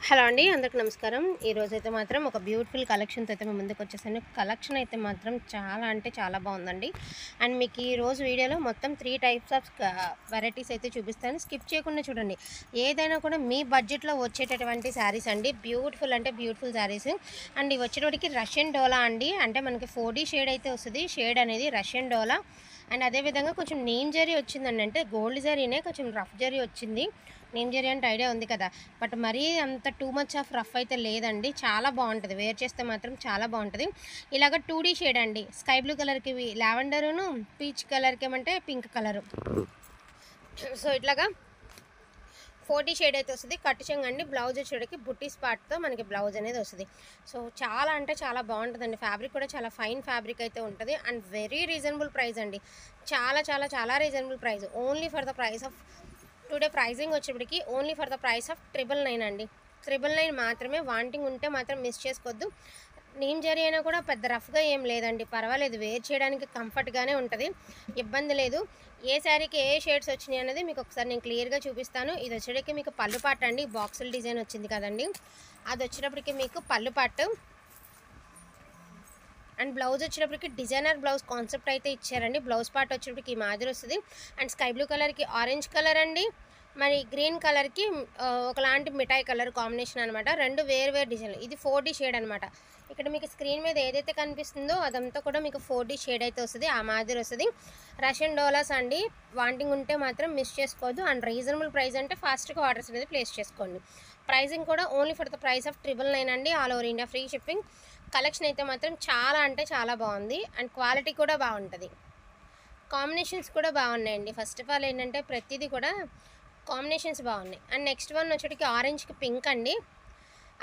Hello అండి, అందరికి నమస్కారం. ఈరోజైతే మాత్రం ఒక బ్యూటిఫుల్ కలెక్షన్తో అయితే మేము ముందుకు వచ్చేసాను. కలెక్షన్ అయితే మాత్రం చాలా అంటే చాలా బాగుందండి. అండ్ మీకు ఈరోజు వీడియోలో మొత్తం 3 టైప్స్ ఆఫ్ వెరైటీస్ అయితే చూపిస్తాను. స్కిప్ చేయకుండా చూడండి. ఏదైనా కూడా మీ బడ్జెట్లో వచ్చేటటువంటి శారీస్ అండి. బ్యూటిఫుల్ అంటే బ్యూటిఫుల్ శారీస్. అండ్ ఇవి వచ్చేటప్పటికి రష్యన్ డోలా అండి. అంటే మనకి 4D షేడ్ అయితే వస్తుంది. షేడ్ అనేది రష్యన్ డోలా. అండ్ అదేవిధంగా కొంచెం నీమ్ జరీ వచ్చిందండి. అంటే గోల్డ్ జరీనే కొంచెం రఫ్ జరీ వచ్చింది. నేమ్ జరీ అంటే ఐడియా ఉంది కదా. బట్ మరీ అంత టూ మచ్ ఆఫ్ రఫ్ అయితే లేదండి. చాలా బాగుంటుంది, వేర్ చేస్తే మాత్రం చాలా బాగుంటుంది. ఇలాగ 2D షేడ్ అండి. స్కై బ్లూ కలర్కి లావెండరును, పీచ్ కలర్కి ఏమంటే పింక్ కలరు. సో ఇట్లాగా 4D షేడ్ అయితే వస్తుంది. కట్ చెంగండి. బ్లౌజ్ వచ్చేటికి బుట్టీస్ పార్ట్తో మనకి బ్లౌజ్ అనేది వస్తుంది. సో చాలా అంటే చాలా బాగుంటుందండి. ఫ్యాబ్రిక్ కూడా చాలా ఫైన్ ఫ్యాబ్రిక్ అయితే ఉంటుంది. అండ్ వెరీ రీజనబుల్ ప్రైస్ అండి. చాలా చాలా చాలా reasonable price. Only for the price of today pricing వచ్చేప్పటికి only for the price of 999 అండి. 999 మాత్రమే. వాంటింగ్ ఉంటే మాత్రం మిస్ చేసుకోవద్దు. నీమ్ జరీ అయినా కూడా పెద్ద రఫ్గా ఏం లేదండి, పర్వాలేదు, వేర్ చేయడానికి కంఫర్ట్గానే ఉంటుంది, ఇబ్బంది లేదు. ఏ శారీకి ఏ షేడ్స్ వచ్చినాయి అనేది మీకు ఒకసారి నేను క్లియర్గా చూపిస్తాను. ఇది వచ్చేటికి మీకు పళ్ళు పాట అండి. బాక్సుల డిజైన్ వచ్చింది కదండి, అది వచ్చేటప్పటికి మీకు పళ్ళు పాటు. అండ్ బ్లౌజ్ వచ్చేటప్పటికి డిజైనర్ బ్లౌజ్ కాన్సెప్ట్ అయితే ఇచ్చారండి. బ్లౌజ్ పార్ట్ వచ్చేటప్పటికి ఈ మాదిరి వస్తుంది. అండ్ స్కై బ్లూ కలర్కి ఆరెంజ్ కలర్ అండి, మరి గ్రీన్ కలర్కి ఒకలాంటి మిఠాయి కలర్ కాంబినేషన్ అనమాట. రెండు వేరు వేరు డిజైన్లు. ఇది 4D షేడ్ అనమాట. ఇక్కడ మీకు స్క్రీన్ మీద ఏదైతే కనిపిస్తుందో అదంతా కూడా మీకు 4D షేడ్ అయితే వస్తుంది. ఆ మాదిరి వస్తుంది. రష్యన్ డోలాస్ అండి. వాంటింగ్ ఉంటే మాత్రం మిస్ చేసుకోవద్దు. అండ్ రీజనబుల్ ప్రైస్ అంటే ఫాస్ట్గా ఆర్డర్స్ అనేది ప్లేస్ చేసుకోండి. ప్రైసింగ్ కూడా only for the price of 999 అండి. All over India free shipping. Collection అయితే మాత్రం చాలా అంటే చాలా బాగుంది. అండ్ క్వాలిటీ కూడా బాగుంటుంది. కాంబినేషన్స్ కూడా బాగున్నాయండి. ఫస్ట్ ఆఫ్ ఆల్ ఏంటంటే ప్రతిదీ కూడా కాంబినేషన్స్ బాగున్నాయి. అండ్ నెక్స్ట్ వన్ వచ్చేటికి ఆరెంజ్కి పింక్ అండి,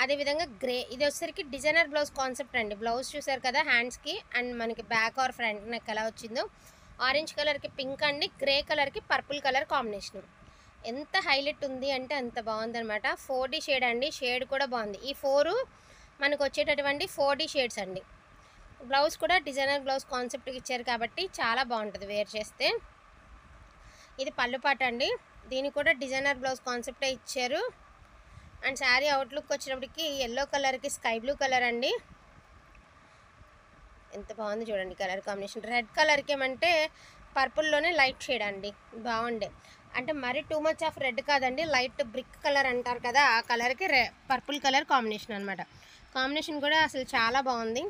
అదేవిధంగా గ్రే. ఇది వచ్చేసరికి డిజైనర్ బ్లౌజ్ కాన్సెప్ట్ అండి. బ్లౌజ్ చూసారు కదా హ్యాండ్స్కి, అండ్ మనకి బ్యాక్ ఆర్ ఫ్రంట్ నెక్ ఎలా వచ్చిందో. ఆరెంజ్ కలర్కి పింక్ అండి, గ్రే కలర్కి పర్పుల్ కలర్ కాంబినేషన్. ఎంత హైలైట్ ఉంది అంటే అంత బాగుందనమాట. 4D షేడ్ అండి. షేడ్ కూడా బాగుంది. ఈ 4 మనకు వచ్చేటటువంటి 4D షేడ్స్ అండి. బ్లౌజ్ కూడా డిజైనర్ బ్లౌజ్ కాన్సెప్ట్కి ఇచ్చారు కాబట్టి చాలా బాగుంటుంది వేర్ చేస్తే. ఇది పళ్ళు పాట అండి. దీనికి కూడా డిజైనర్ బ్లౌజ్ కాన్సెప్టే ఇచ్చారు. అండ్ శారీ అవుట్లుక్ వచ్చేటప్పటికి ఎల్లో కలర్కి స్కై బ్లూ కలర్ అండి. ఎంత బాగుంది చూడండి కలర్ కాంబినేషన్. రెడ్ కలర్కి ఏమంటే పర్పుల్లోనే లైట్ షేడ్ అండి. బాగుండే అంటే మరీ టూ మచ్ ఆఫ్ రెడ్ కాదండి, లైట్ బ్రిక్ కలర్ అంటారు కదా, ఆ కలర్కి పర్పుల్ కలర్ కాంబినేషన్ అనమాట. కాంబినేషన్ కూడా అసలు చాలా బాగుంది.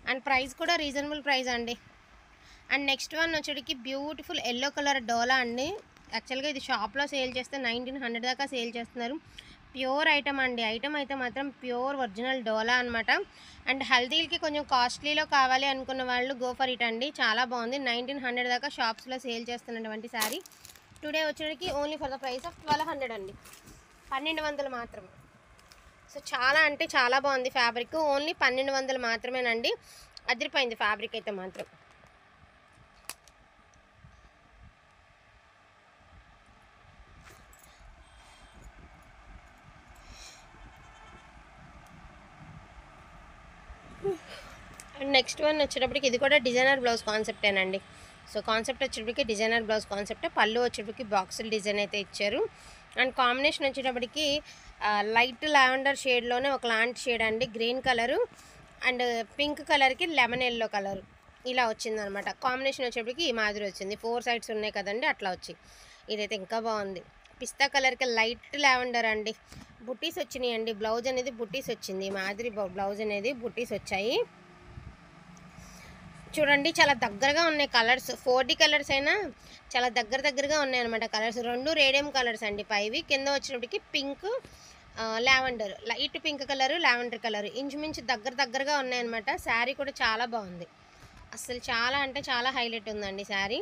అండ్ ప్రైస్ కూడా రీజనబుల్ ప్రైస్ అండి. అండ్ నెక్స్ట్ వన్ వచ్చేటికి బ్యూటిఫుల్ ఎల్లో కలర్ డోలా అండి. యాక్చువల్గా ఇది షాప్లో సేల్ చేస్తే 1900 దాకా సేల్ చేస్తున్నారు. ప్యూర్ ఐటమ్ అండి. ఐటమ్ అయితే మాత్రం ప్యూర్ ఒరిజినల్ డోలా అనమాట. అండ్ హల్దీలకి కొంచెం కాస్ట్లీలో కావాలి అనుకున్న వాళ్ళు గో ఫర్ ఇట్ అండి. చాలా బాగుంది. 1900 దాకా షాప్స్లో సేల్ చేస్తున్నటువంటి శారీ టుడే వచ్చేటికి only for the price of 1200 అండి. 1200 మాత్రమే. సో చాలా అంటే చాలా బాగుంది ఫ్యాబ్రిక్. ఓన్లీ 1200 మాత్రమేనండి. అదిరిపోయింది ఫ్యాబ్రిక్ అయితే మాత్రం. అండ్ నెక్స్ట్ వన్ వచ్చేటప్పటికి ఇది కూడా డిజైనర్ బ్లౌజ్ కాన్సెప్టేనండి. సో కాన్సెప్ట్ వచ్చేటప్పటికి డిజైనర్ బ్లౌజ్ కాన్సెప్టే. పళ్ళు వచ్చేటప్పటికి బాక్సుల డిజైన్ అయితే ఇచ్చారు. అండ్ కాంబినేషన్ వచ్చేటప్పటికి లైట్ లావెండర్ షేడ్లోనే ఒకలాంటి షేడ్ అండి. గ్రీన్ కలరు అండ్ పింక్ కలర్కి లెమన్ ఎల్లో కలరు ఇలా వచ్చిందనమాట. కాంబినేషన్ వచ్చేటప్పటికి ఈ మాదిరి వచ్చింది. 4 సైడ్స్ ఉన్నాయి కదండి, అట్లా వచ్చి ఇదైతే ఇంకా బాగుంది. పిస్తా కలర్కి లైట్ లావెండర్ అండి. బుట్టీస్ వచ్చినాయి అండి. బ్లౌజ్ అనేది బుట్టీస్ వచ్చింది. ఈ మాదిరి బ్లౌజ్ అనేది బుట్టీస్ వచ్చాయి. చూడండి చాలా దగ్గరగా ఉన్నాయి కలర్స్. 4D కలర్స్ అయినా చాలా దగ్గరగా ఉన్నాయి అనమాట కలర్స్. రెండు రేడియం కలర్స్ అండి పైవి. కింద వచ్చినప్పటికి pink lavender, light pink colour, lavender colour ఇంచుమించు దగ్గరగా ఉన్నాయన్నమాట. శారీ కూడా చాలా బాగుంది. అసలు చాలా అంటే చాలా హైలైట్ ఉందండి శారీ.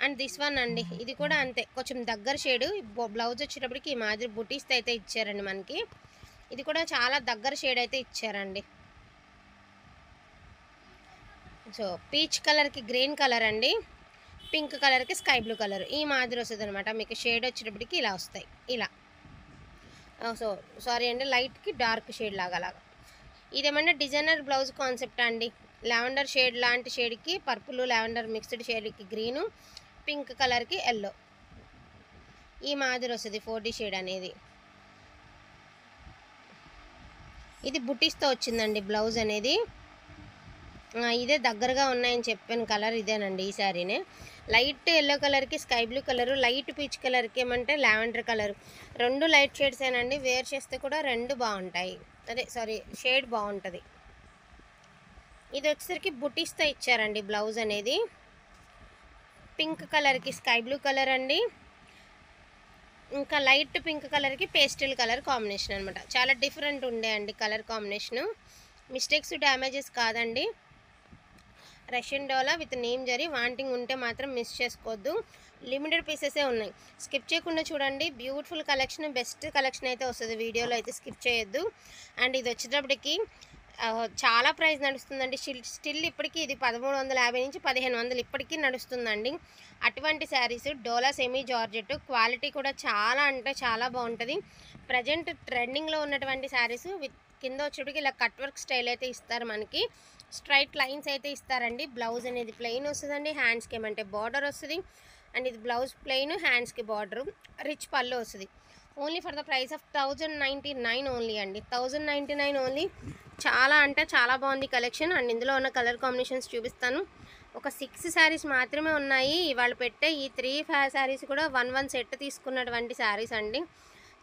అండ్ దిస్ వన్ అండి. ఇది కూడా అంతే, కొంచెం దగ్గర షేడు. బ్లౌజ్ వచ్చేటప్పటికి ఈ మాదిరి బుటీస్ అయితే ఇచ్చారండి మనకి. ఇది కూడా చాలా దగ్గర షేడ్ అయితే ఇచ్చారండి. సో పీచ్ కలర్కి గ్రీన్ కలర్ అండి, పింక్ కలర్కి స్కై బ్లూ కలర్ ఈ మాదిరి వస్తుంది అనమాట. మీకు షేడ్ వచ్చేటప్పటికి ఇలా వస్తాయి. ఇలా సో సారీ అండి, లైట్కి డార్క్ షేడ్ లాగా. ఇదేమన్నా డిజైనర్ బ్లౌజ్ కాన్సెప్ట్ అండి. లావెండర్ షేడ్ లాంటి షేడ్కి పర్పుల్, లావెండర్ మిక్స్డ్ షేడ్కి గ్రీను, పింక్ కలర్కి ఎల్లో ఈ మాదిరి వస్తుంది 4D షేడ్ అనేది. ఇది బుటీస్తో వచ్చిందండి బ్లౌజ్ అనేది. ఇదే దగ్గరగా ఉన్నాయని చెప్పాను కలర్ ఇదేనండి. ఈ శారీనే లైట్ ఎల్లో కలర్కి sky blue colour, light peach కలర్కి ఏమంటే లావెండర్ కలరు, రెండు లైట్ షేడ్సేనండి. వేర్ చేస్తే కూడా రెండు బాగుంటాయి. అదే సారీ షేడ్ బాగుంటుంది. ఇది వచ్చేసరికి బుటీస్తో ఇచ్చారండి బ్లౌజ్ అనేది. పింక్ కలర్కి స్కై బ్లూ కలర్ అండి, ఇంకా లైట్ పింక్ కలర్కి పేస్టల్ కలర్ కాంబినేషన్ అనమాట. చాలా డిఫరెంట్ ఉండే అండి కలర్ కాంబినేషను. మిస్టేక్స్ డ్యామేజెస్ కాదండి. Russian dola with name zari. Wanting ఉంటే మాత్రం మిస్ చేసుకోవద్దు. లిమిటెడ్ పీసెసే ఉన్నాయి. స్కిప్ చేయకుండా చూడండి. బ్యూటిఫుల్ కలెక్షన్, బెస్ట్ కలెక్షన్ అయితే వస్తుంది. వీడియోలో అయితే స్కిప్ చేయొద్దు. అండ్ ఇది వచ్చేటప్పటికి చాలా ప్రైస్ నడుస్తుందండి. స్టిల్ ఇప్పటికీ ఇది 1350 నుంచి 1500 ఇప్పటికీ నడుస్తుందండి. అటువంటి శారీస్ డోలా సెమీ జార్జెట్, క్వాలిటీ కూడా చాలా అంటే చాలా బాగుంటుంది. ప్రజెంట్ ట్రెండింగ్లో ఉన్నటువంటి శారీస్ విత్ కింద వచ్చేటికి ఇలా కట్ వర్క్ స్టైల్ అయితే ఇస్తారు. మనకి స్ట్రైట్ లైన్స్ అయితే ఇస్తారండి. బ్లౌజ్ అనేది ప్లెయిన్ వస్తుందండి. హ్యాండ్స్కి ఏమంటే బార్డర్ వస్తుంది. అండ్ ఇది బ్లౌజ్ ప్లెయిన్, హ్యాండ్స్కి బార్డరు, రిచ్ పళ్ళు వస్తుంది. Only for the price of 1099 only అండి. 1099 ఓన్లీ. చాలా అంటే చాలా బాగుంది కలెక్షన్. అండ్ ఇందులో ఉన్న కలర్ కాంబినేషన్స్ చూపిస్తాను. ఒక 6 శారీస్ మాత్రమే ఉన్నాయి. ఇవాళ పెట్టే ఈ 3 శారీస్ కూడా 1 సెట్ తీసుకున్నటువంటి శారీస్ అండి.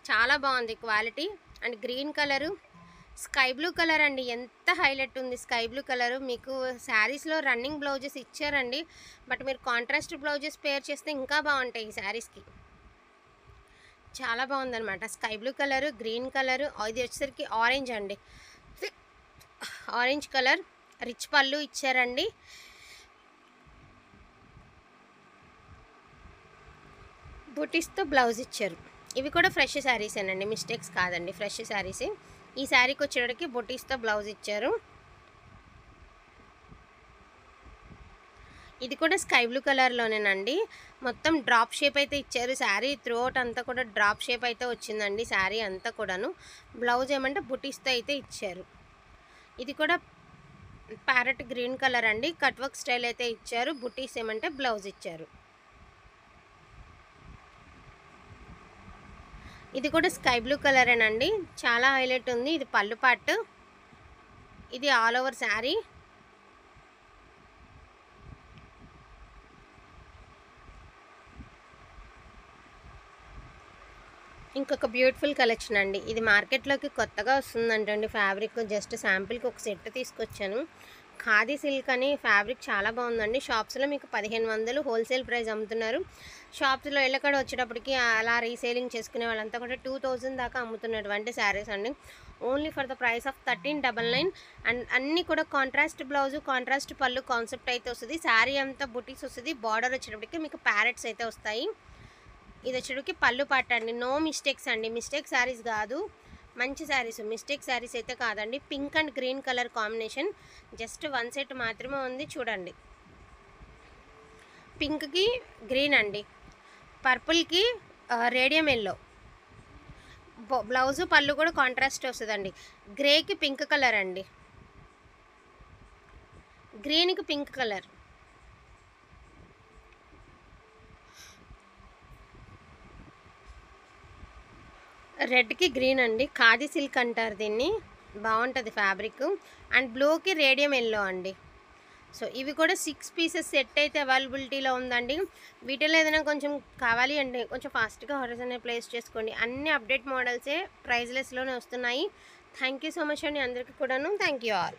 చాలా బాగుంది quality. And green colour, sky blue colour అండి. ఎంత హైలైట్ ఉంది స్కై బ్లూ కలరు. మీకు శారీస్లో రన్నింగ్ బ్లౌజెస్ ఇచ్చారండి, బట్ మీరు కాంట్రాస్ట్ బ్లౌజెస్ పేర్ చేస్తే ఇంకా బాగుంటాయి ఈ శారీస్కి. చాలా బాగుందన్నమాట. Sky blue colour, green colour, ఇది వచ్చేసరికి ఆరెంజ్ అండి. ఆరెంజ్ కలర్, రిచ్ పళ్ళు ఇచ్చారండి. బూటీస్తో బ్లౌజ్ ఇచ్చారు. ఇవి కూడా ఫ్రెష్ శారీసేనండి, మిస్టేక్స్ కాదండి, ఫ్రెష్ శారీసే. ఈ శారీకి వచ్చేటికి బూటీస్తో బ్లౌజ్ ఇచ్చారు. ఇది కూడా స్కై బ్లూ కలర్లోనేనండి. మొత్తం డ్రాప్ షేప్ అయితే ఇచ్చారు. శారీ త్రూఅవుట్ అంతా కూడా డ్రాప్ షేప్ అయితే వచ్చిందండి. శారీ అంతా కూడాను బ్లౌజ్ ఏమంటే బుటీస్తో అయితే ఇచ్చారు. ఇది కూడా ప్యారెట్ గ్రీన్ కలర్ అండి. కట్ వర్క్ స్టైల్ అయితే ఇచ్చారు. బుటీస్ ఏమంటే బ్లౌజ్ ఇచ్చారు. ఇది కూడా స్కై బ్లూ కలరేనండి. చాలా హైలైట్ ఉంది. ఇది పళ్ళు పార్ట్, ఇది ఆల్ ఓవర్ శారీ. ఇంకొక బ్యూటిఫుల్ కలెక్షన్ అండి. ఇది మార్కెట్లోకి కొత్తగా వస్తుందంటండి ఫ్యాబ్రిక్. జస్ట్ శాంపిల్కి ఒక సెట్ తీసుకొచ్చాను. ఖాదీ సిల్క్ అని ఫ్యాబ్రిక్ చాలా బాగుందండి. షాప్స్లో మీకు 1500 హోల్సేల్ ప్రైస్ అమ్ముతున్నారు. షాప్స్లో ఎల్లకడ వచ్చేటప్పటికి అలా రీసేలింగ్ చేసుకునే వాళ్ళంతా కూడా 2000 దాకా అమ్ముతున్నటువంటి శారీస్ అండి. Only for the price of 1399. And అన్నీ కూడా కాంట్రాస్ట్ బ్లౌజు, కాంట్రాస్ట్ పళ్ళు కాన్సెప్ట్ అయితే వస్తుంది. శారీ అంతా బుటీస్ వస్తుంది. బార్డర్ వచ్చేటప్పటికి మీకు ప్యారెట్స్ అయితే వస్తాయి. ఇది వచ్చేటికి పళ్ళు పాట అండి. నో మిస్టేక్స్ అండి, మిస్టేక్ శారీస్ కాదు, మంచి శారీస్, మిస్టేక్ శారీస్ అయితే కాదండి. Pink and green colour combination. Just 1 set మాత్రమే ఉంది, చూడండి. పింక్కి గ్రీన్ అండి, పర్పుల్కి రేడియం ఎల్లో. బ్లౌజు పళ్ళు కూడా కాంట్రాస్ట్ వస్తుందండి. గ్రేకి పింక్ కలర్ అండి, గ్రీన్కి పింక్ కలర్, రెడ్కి గ్రీన్ అండి. ఖాదీ సిల్క్ అంటారు దీన్ని, బాగుంటుంది ఫ్యాబ్రిక్. అండ్ బ్లూకి రేడియం ఎల్లో అండి. సో ఇవి కూడా 6 పీసెస్ సెట్ అయితే అవైలబిలిటీలో ఉందండి. వీటిలో ఏదైనా కొంచెం కావాలి అంటే కొంచెం ఫాస్ట్గా ఆర్డర్స్ అనేది ప్లేస్ చేసుకోండి. అన్ని అప్డేట్ మోడల్సే ప్రైజ్లెస్లోనే వస్తున్నాయి. థ్యాంక్ యూ సో మచ్ అండి అందరికీ కూడాను. Thank you all.